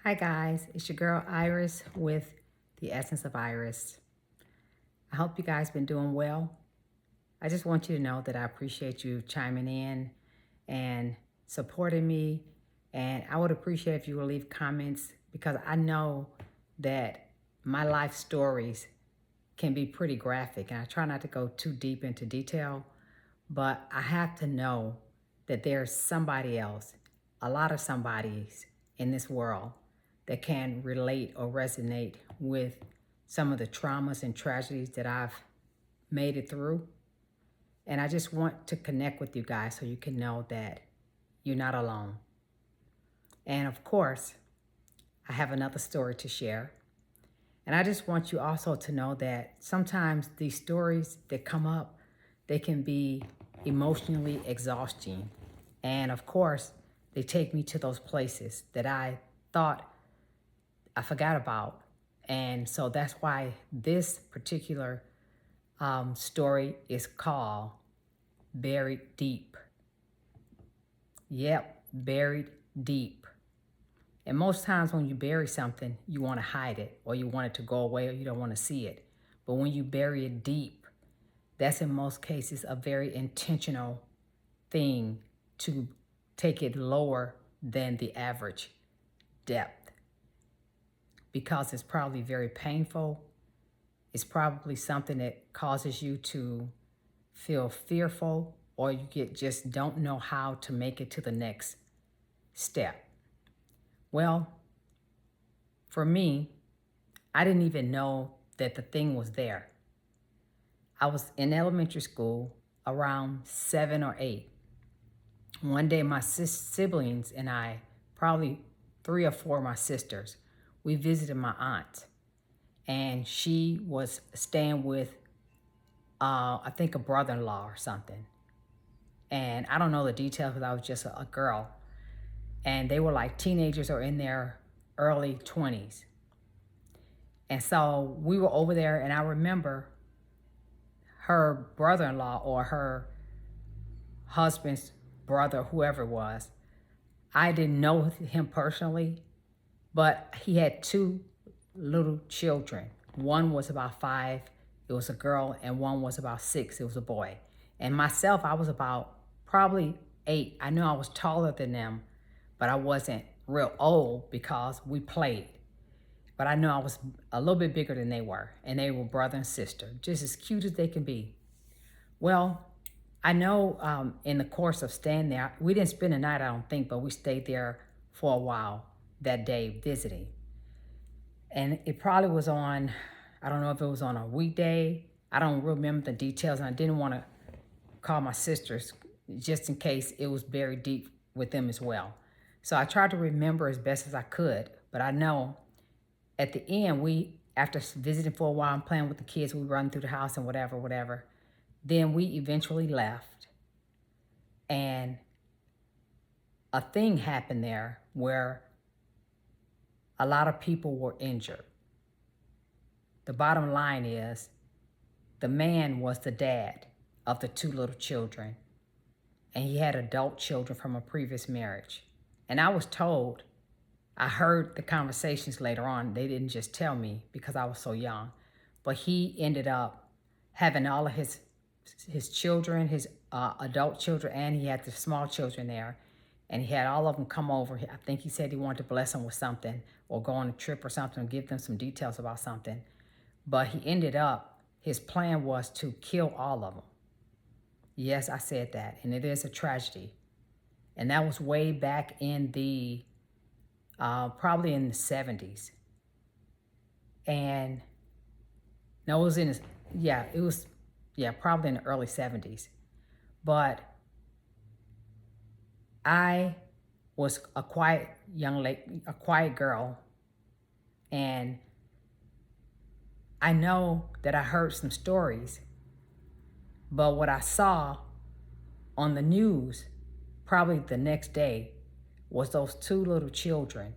Hi guys, it's your girl Iris with the Essence of Iris. I hope you guys been doing well. I just want you to know that I appreciate you chiming in and supporting me, and I would appreciate if you would leave comments because I know that my life stories can be pretty graphic, and I try not to go too deep into detail, but I have to know that there's somebody else, a lot of somebodies in this world that can relate or resonate with some of the traumas and tragedies that I've made it through. And I just want to connect with you guys so you can know that you're not alone. And of course, I have another story to share. And I just want you also to know that sometimes these stories that come up, they can be emotionally exhausting. And of course, they take me to those places that I thought I forgot about. And so that's why this particular story is called Buried Deep. Yep, buried deep. And most times when you bury something, you want to hide it or you want it to go away or you don't want to see it. But when you bury it deep, that's in most cases a very intentional thing to take it lower than the average depth because it's probably very painful. It's probably something that causes you to feel fearful or just don't know how to make it to the next step. Well, for me, I didn't even know that the thing was there. I was in elementary school around 7 or 8. One day, my siblings and I, probably 3 or 4 of my sisters, we visited my aunt. And she was staying with, I think, a brother-in-law or something. And I don't know the details because I was just a girl. And they were like teenagers or in their early 20s. And so we were over there, and I remember her brother-in-law or her husband's brother, whoever it was. I didn't know him personally, but he had 2 little children. One was about 5, it was a girl, and one was about 6, it was a boy. And myself, I was about probably 8. I knew I was taller than them, but I wasn't real old because we played. But I knew I was a little bit bigger than they were, and they were brother and sister, just as cute as they can be. Well, I know in the course of staying there, we didn't spend the night, I don't think, but we stayed there for a while that day visiting. And it probably was on, I don't know if it was on a weekday. I don't remember the details, and I didn't want to call my sisters just in case it was buried deep with them as well. So I tried to remember as best as I could, but I know at the end, after visiting for a while and playing with the kids, we run through the house and whatever. Then we eventually left. And a thing happened there where a lot of people were injured. The bottom line is the man was the dad of the 2 little children, and he had adult children from a previous marriage. And I was told, I heard the conversations later on, they didn't just tell me because I was so young, but he ended up having all of his children, his adult children, and he had the small children there. And he had all of them come over. I think he said he wanted to bless them with something or go on a trip or something or give them some details about something. But he ended up, his plan was to kill all of them. Yes, I said that. And it is a tragedy. And that was way back in the, probably in the 70s. And no, it was in his, probably in the early 70s. But I was a quiet young lady, a quiet girl, and I know that I heard some stories, but what I saw on the news probably the next day was those 2 little children.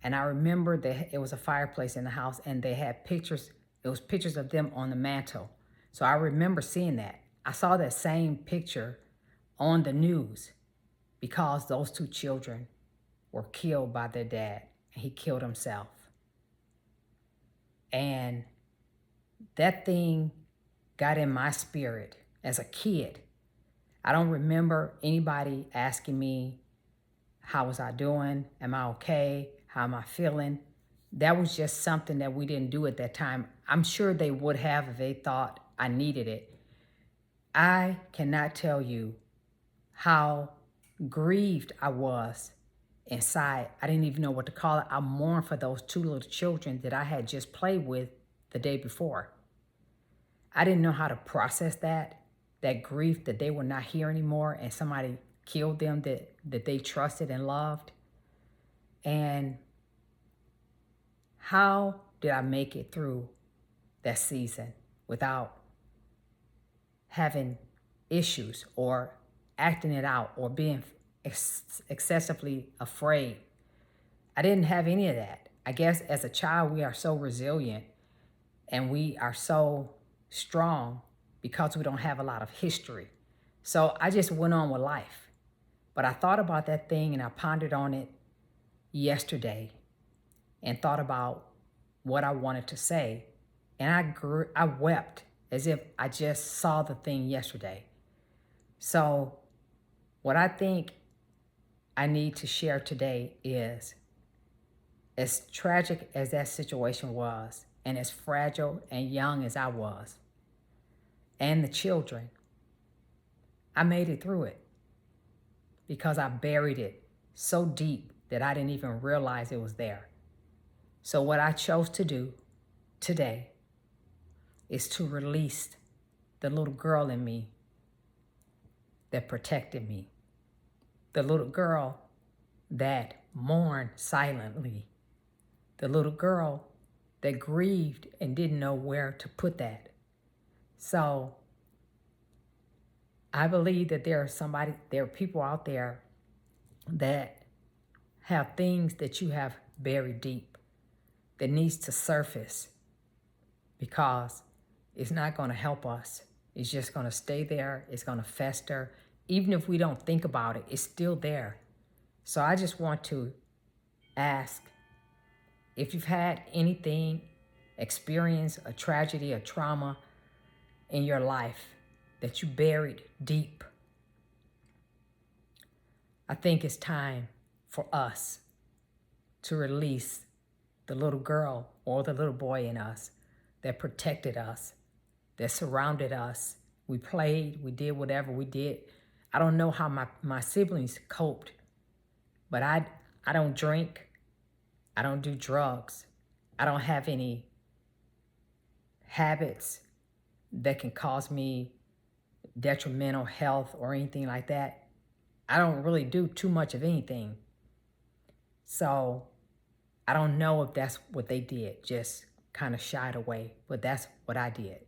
And I remember that it was a fireplace in the house and they had pictures, it was pictures of them on the mantle. So I remember seeing that. I saw that same picture on the news because those 2 children were killed by their dad. and he killed himself. And that thing got in my spirit as a kid. I don't remember anybody asking me, how was I doing? Am I okay? How am I feeling? That was just something that we didn't do at that time. I'm sure they would have if they thought I needed it. I cannot tell you how grieved I was inside. I didn't even know what to call it. I mourned for those two little children that I had just played with the day before. I didn't know how to process that grief that they were not here anymore and somebody killed them that they trusted and loved. And how did I make it through that season without having issues or acting it out or being excessively afraid? I didn't have any of that. I guess as a child, we are so resilient and we are so strong because we don't have a lot of history. So I just went on with life. But I thought about that thing and I pondered on it yesterday and thought about what I wanted to say. And I wept as if I just saw the thing yesterday. So what I think I need to share today is, as tragic as that situation was, and as fragile and young as I was, and the children, I made it through it because I buried it so deep that I didn't even realize it was there. So what I chose to do today is to release the little girl in me that protected me, the little girl that mourned silently, the little girl that grieved and didn't know where to put that. So I believe that there are people out there that have things that you have buried deep that needs to surface, because it's not going to help us. It's just going to stay there. It's going to fester. Even if we don't think about it, it's still there. So I just want to ask, if you've had anything, experience a tragedy, a trauma in your life that you buried deep, I think it's time for us to release the little girl or the little boy in us that protected us, that surrounded us. We played, we did whatever we did. I don't know how my siblings coped, but I don't drink. I don't do drugs. I don't have any habits that can cause me detrimental health or anything like that. I don't really do too much of anything. So I don't know if that's what they did, just kind of shied away, but that's what I did.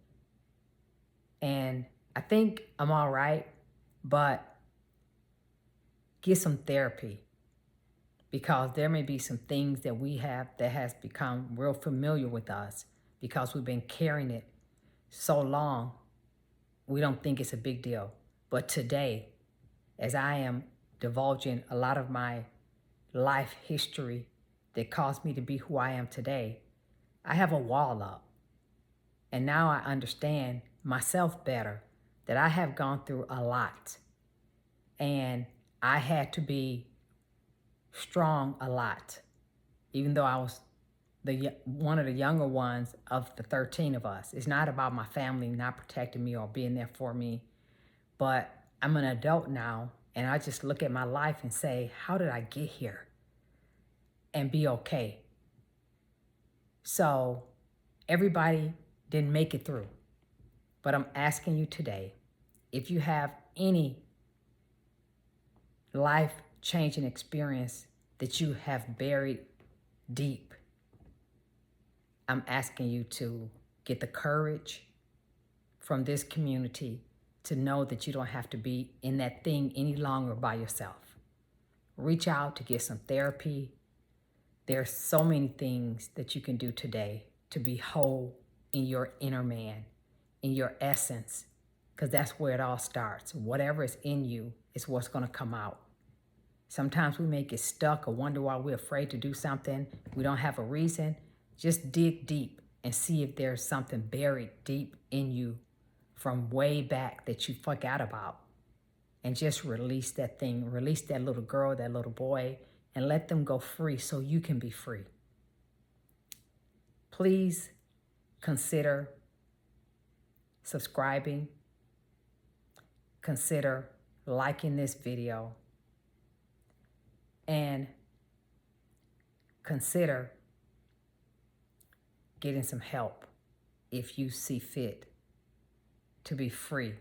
And I think I'm all right, but get some therapy, because there may be some things that we have that has become real familiar with us because we've been carrying it so long, we don't think it's a big deal. But today, as I am divulging a lot of my life history that caused me to be who I am today, I have a wall up. And now I understand myself better, that I have gone through a lot. And I had to be strong a lot, even though I was one of the younger ones of the 13 of us. It's not about my family not protecting me or being there for me, but I'm an adult now, and I just look at my life and say, how did I get here? And be okay. So everybody didn't make it through, but I'm asking you today, if you have any life-changing experience that you have buried deep, I'm asking you to get the courage from this community to know that you don't have to be in that thing any longer by yourself. Reach out to get some therapy. There's so many things that you can do today to be whole in your inner man, in your essence, because that's where it all starts. Whatever is in you is what's going to come out. Sometimes we may get stuck or wonder why we're afraid to do something. We don't have a reason. Just dig deep and see if there's something buried deep in you from way back that you forgot about. And just release that thing. Release that little girl, that little boy, and let them go free so you can be free. Please consider subscribing. Consider liking this video. And consider getting some help if you see fit to be free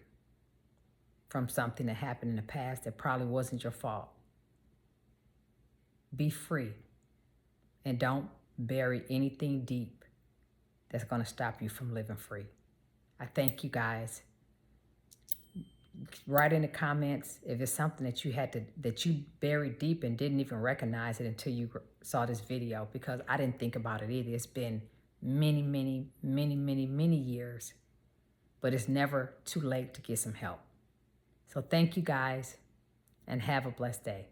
from something that happened in the past that probably wasn't your fault. Be free and don't bury anything deep that's going to stop you from living free. I thank you guys. Write in the comments if it's something that you buried deep and didn't even recognize it until you saw this video, because I didn't think about it either. It's been many, many, many, many, many years, but it's never too late to get some help. So thank you guys and have a blessed day.